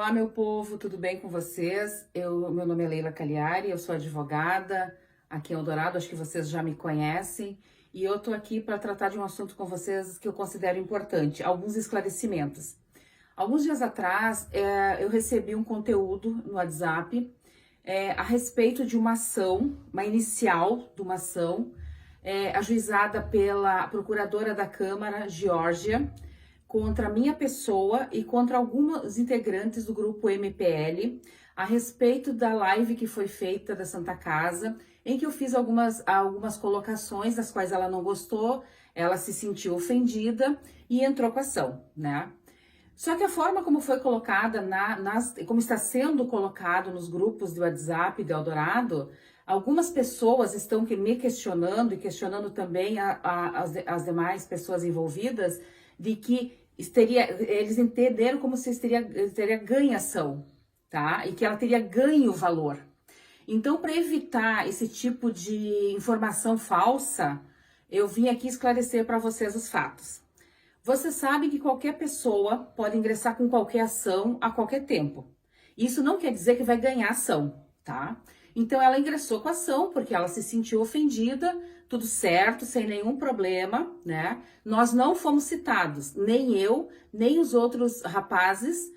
Olá, meu povo, tudo bem com vocês? Meu nome é Leila Cagliari, eu sou advogada aqui em Eldorado, acho que vocês já me conhecem, e eu tô aqui para tratar de um assunto com vocês que eu considero importante, alguns esclarecimentos. Alguns dias atrás, eu recebi um conteúdo no WhatsApp a respeito de uma ação, uma inicial de uma ação, ajuizada pela procuradora da Câmara, Geórgia, contra a minha pessoa e contra alguns integrantes do grupo MPL, a respeito da live que foi feita da Santa Casa, em que eu fiz algumas colocações das quais ela não gostou, ela se sentiu ofendida e entrou com a ação, né? Só que a forma como foi colocada, como está sendo colocado nos grupos do WhatsApp de Eldorado, algumas pessoas estão me questionando e questionando também as demais pessoas envolvidas, de que eles entenderam como se teria ganho ação, tá? E que ela teria ganho valor. Então, para evitar esse tipo de informação falsa, eu vim aqui esclarecer para vocês os fatos. Você sabe que qualquer pessoa pode ingressar com qualquer ação a qualquer tempo. Isso não quer dizer que vai ganhar ação, tá? Então ela ingressou com a ação porque ela se sentiu ofendida, tudo certo, sem nenhum problema, né? Nós não fomos citados, nem eu, nem os outros rapazes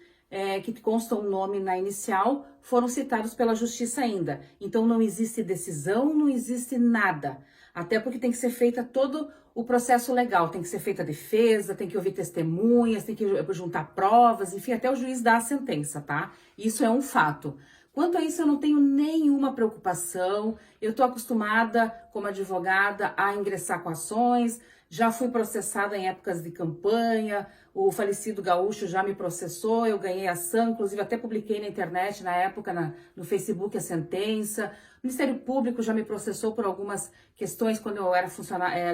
que constam o nome na inicial, foram citados pela justiça ainda. Então não existe decisão, não existe nada. Até porque tem que ser feita todo o processo legal, tem que ser feita a defesa, tem que ouvir testemunhas, tem que juntar provas, enfim, até o juiz dar a sentença, tá? Isso é um fato. Quanto a isso, eu não tenho nenhuma preocupação, eu tô acostumada, como advogada, a ingressar com ações, já fui processada em épocas de campanha, o falecido Gaúcho já me processou, eu ganhei ação, inclusive até publiquei na internet, na época, no Facebook, a sentença. O Ministério Público já me processou por algumas questões quando eu era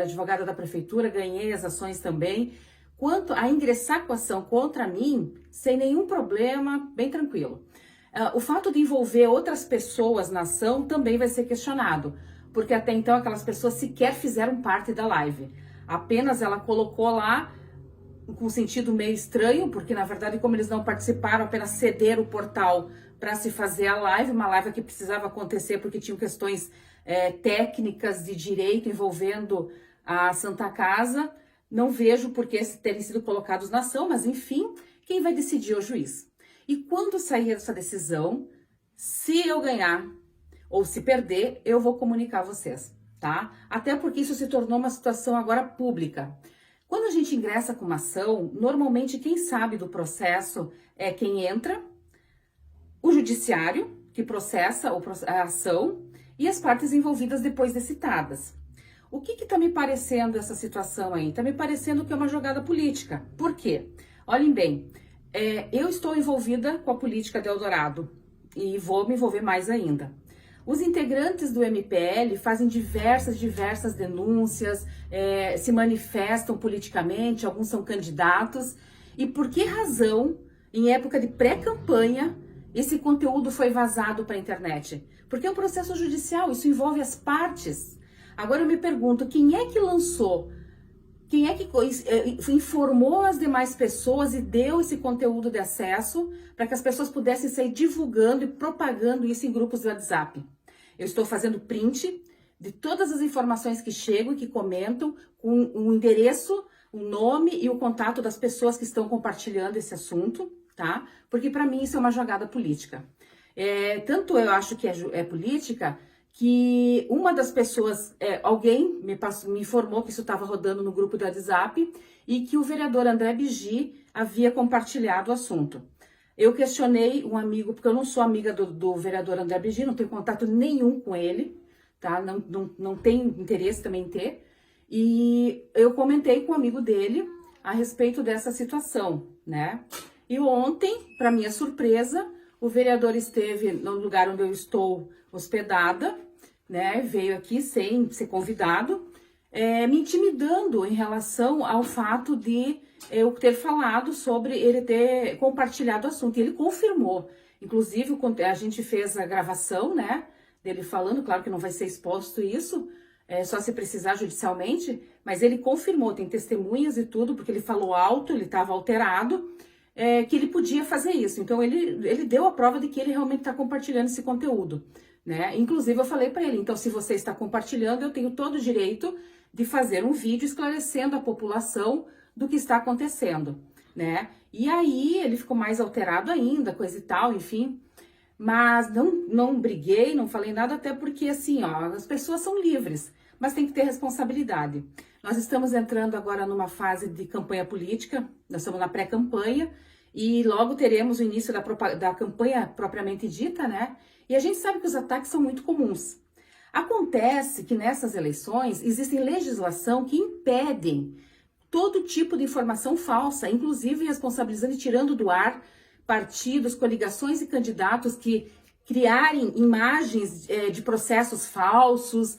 advogada da prefeitura, ganhei as ações também. Quanto a ingressar com ação contra mim, sem nenhum problema, bem tranquilo. O fato de envolver outras pessoas na ação também vai ser questionado, porque até então aquelas pessoas sequer fizeram parte da live. Apenas ela colocou lá com sentido meio estranho, porque na verdade, como eles não participaram, apenas cederam o portal para se fazer a live, uma live que precisava acontecer porque tinham questões técnicas de direito envolvendo a Santa Casa. Não vejo por que terem sido colocados na ação, mas enfim, quem vai decidir é o juiz. E quando sair essa decisão, se eu ganhar ou se perder, eu vou comunicar a vocês, tá? Até porque isso se tornou uma situação agora pública. Quando a gente ingressa com uma ação, normalmente quem sabe do processo é quem entra, o judiciário, que processa a ação, e as partes envolvidas depois de citadas. O que tá me parecendo essa situação aí? Tá me parecendo que é uma jogada política. Por quê? Olhem bem, eu estou envolvida com a política de Eldorado e vou me envolver mais ainda. Os integrantes do MPL fazem diversas denúncias, se manifestam politicamente, alguns são candidatos. E por que razão, em época de pré-campanha, esse conteúdo foi vazado para a internet? Porque é um processo judicial, isso envolve as partes. Agora eu me pergunto, quem é que lançou? Quem é que informou as demais pessoas e deu esse conteúdo de acesso para que as pessoas pudessem sair divulgando e propagando isso em grupos do WhatsApp? Eu estou fazendo print de todas as informações que chegam e que comentam, com o endereço, o nome e o contato das pessoas que estão compartilhando esse assunto, tá? Porque para mim isso é uma jogada política. Tanto eu acho que é política, que uma das pessoas, alguém me informou que isso estava rodando no grupo do WhatsApp e que o vereador André Bigi havia compartilhado o assunto. Eu questionei um amigo, porque eu não sou amiga do vereador André Bigi, não tenho contato nenhum com ele, tá? Não tenho interesse também em ter. E eu comentei com um amigo dele a respeito dessa situação, né? E ontem, para minha surpresa, o vereador esteve no lugar onde eu estou hospedada, né? Veio aqui sem ser convidado, me intimidando em relação ao fato de eu ter falado sobre ele ter compartilhado o assunto. E ele confirmou. Inclusive, a gente fez a gravação, né? Dele falando, claro que não vai ser exposto isso, só se precisar judicialmente, mas ele confirmou, tem testemunhas e tudo, porque ele falou alto, ele estava alterado. que ele podia fazer isso. Então, ele deu a prova de que ele realmente está compartilhando esse conteúdo, né? Inclusive, eu falei para ele, então, se você está compartilhando, eu tenho todo o direito de fazer um vídeo esclarecendo a população do que está acontecendo, né? E aí, ele ficou mais alterado ainda, coisa e tal, enfim. Mas não briguei, não falei nada, até porque, assim, ó, as pessoas são livres, mas tem que ter responsabilidade. Nós estamos entrando agora numa fase de campanha política, nós estamos na pré-campanha, e logo teremos o início da campanha propriamente dita, né? E a gente sabe que os ataques são muito comuns. Acontece que nessas eleições existem legislação que impedem todo tipo de informação falsa, inclusive responsabilizando e tirando do ar partidos, coligações e candidatos que criarem imagens de processos falsos,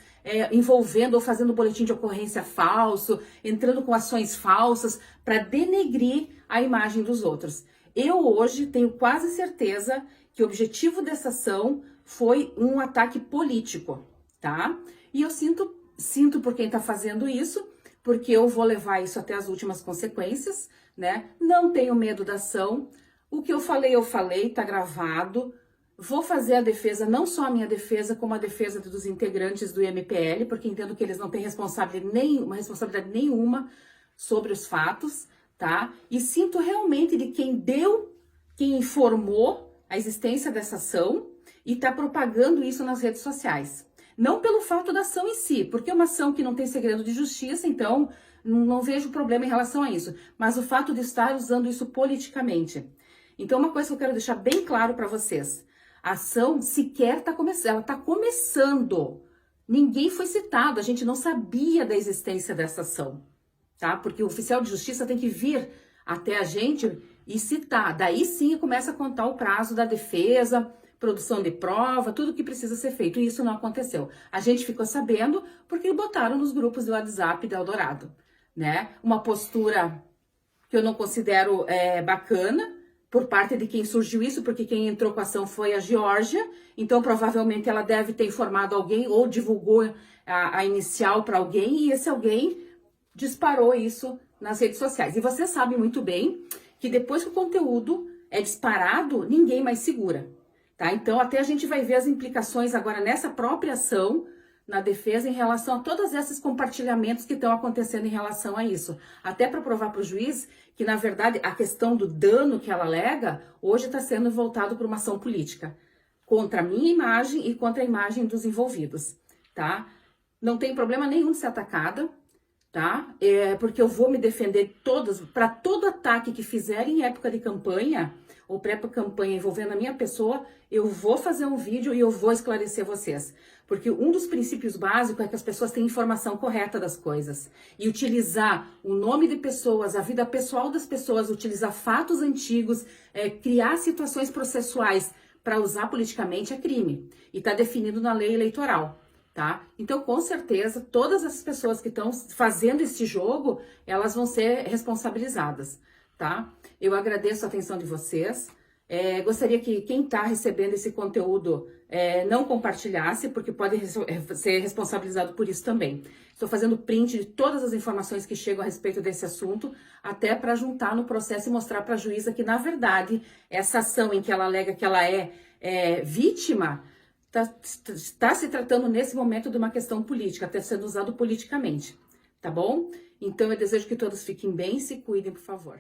envolvendo ou fazendo boletim de ocorrência falso, entrando com ações falsas para denegrir a imagem dos outros. Eu hoje tenho quase certeza que o objetivo dessa ação foi um ataque político, tá? E eu sinto por quem está fazendo isso, porque eu vou levar isso até as últimas consequências, né? Não tenho medo da ação. O que eu falei, tá gravado. Vou fazer a defesa, não só a minha defesa, como a defesa dos integrantes do MPL, porque entendo que eles não têm responsabilidade nenhuma sobre os fatos, tá? E sinto realmente de quem informou a existência dessa ação e tá propagando isso nas redes sociais. Não pelo fato da ação em si, porque é uma ação que não tem segredo de justiça, então não vejo problema em relação a isso. Mas o fato de estar usando isso politicamente. Então, uma coisa que eu quero deixar bem claro para vocês. A ação sequer está começando, ela está começando. Ninguém foi citado, a gente não sabia da existência dessa ação, tá? Porque o oficial de justiça tem que vir até a gente e citar. Daí sim começa a contar o prazo da defesa, produção de prova, tudo que precisa ser feito. E isso não aconteceu. A gente ficou sabendo porque botaram nos grupos do WhatsApp da Eldorado, né? Uma postura que eu não considero bacana por parte de quem surgiu isso, porque quem entrou com a ação foi a Geórgia, então provavelmente ela deve ter informado alguém ou divulgou a inicial para alguém e esse alguém disparou isso nas redes sociais. E você sabe muito bem que depois que o conteúdo é disparado, ninguém mais segura, tá? Então até a gente vai ver as implicações agora nessa própria ação na defesa em relação a todos esses compartilhamentos que estão acontecendo em relação a isso. Até para provar para o juiz que, na verdade, a questão do dano que ela alega hoje está sendo voltado para uma ação política contra a minha imagem e contra a imagem dos envolvidos, tá? Não tem problema nenhum de ser atacada, tá? Porque eu vou me defender para todo ataque que fizerem em época de campanha ou pré-campanha envolvendo a minha pessoa, eu vou fazer um vídeo e eu vou esclarecer vocês. Porque um dos princípios básicos é que as pessoas têm informação correta das coisas. E utilizar o nome de pessoas, a vida pessoal das pessoas, utilizar fatos antigos, criar situações processuais para usar politicamente é crime. E está definido na lei eleitoral, tá? Então, com certeza, todas as pessoas que estão fazendo esse jogo, elas vão ser responsabilizadas, tá? Eu agradeço a atenção de vocês. Gostaria que quem está recebendo esse conteúdo não compartilhasse, porque pode ser responsabilizado por isso também. Estou fazendo print de todas as informações que chegam a respeito desse assunto, até para juntar no processo e mostrar para a juíza que, na verdade, essa ação em que ela alega que ela é vítima, está se tratando nesse momento de uma questão política, está sendo usado politicamente, tá bom? Então eu desejo que todos fiquem bem e se cuidem, por favor.